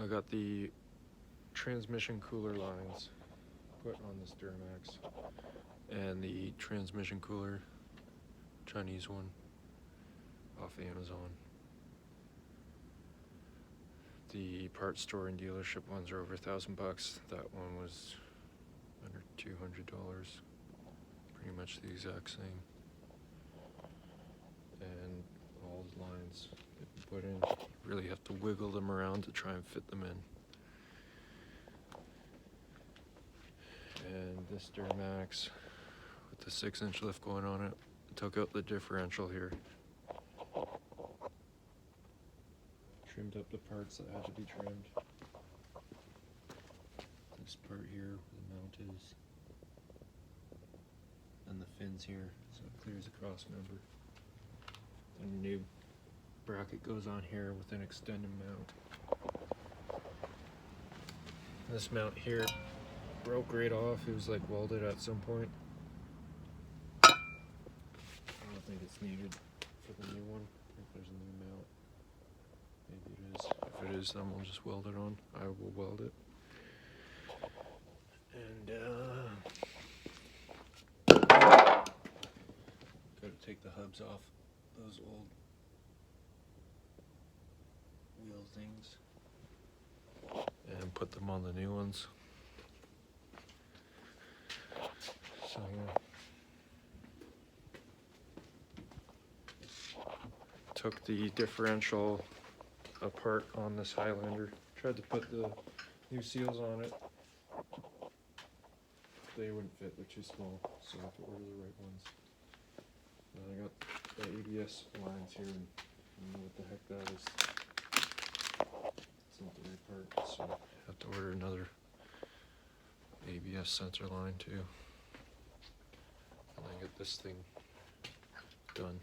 I got the transmission cooler lines put on this Duramax and the transmission cooler, Chinese one, off Amazon. The parts store and dealership ones are over $1,000. That one was under $200. Pretty much the exact same. And all the lines that you put in, really have to wiggle them around to try and fit them in. And this Duramax with the 6-inch lift going on it, took out the differential here. Trimmed up the parts that had to be trimmed. This part here where the mount is. And the fins here, so it clears across, remember. And a new bracket goes on here with an extended mount. This mount here broke right off. It was like welded at some point. I don't think it's needed for the new one. I think there's a new mount. Maybe it is. If it is, then we'll just weld it on. I will weld it. And gotta take the hubs off those old wheel things and put them on the new ones. So yeah. Took the differential apart on this Highlander. Tried to put the new seals on it. They wouldn't fit, they're too small, so I have to order the right ones. And I got the ABS lines here, and I don't know what the heck that is. It's not the right part, so I have to order another ABS sensor line too. And then get this thing done.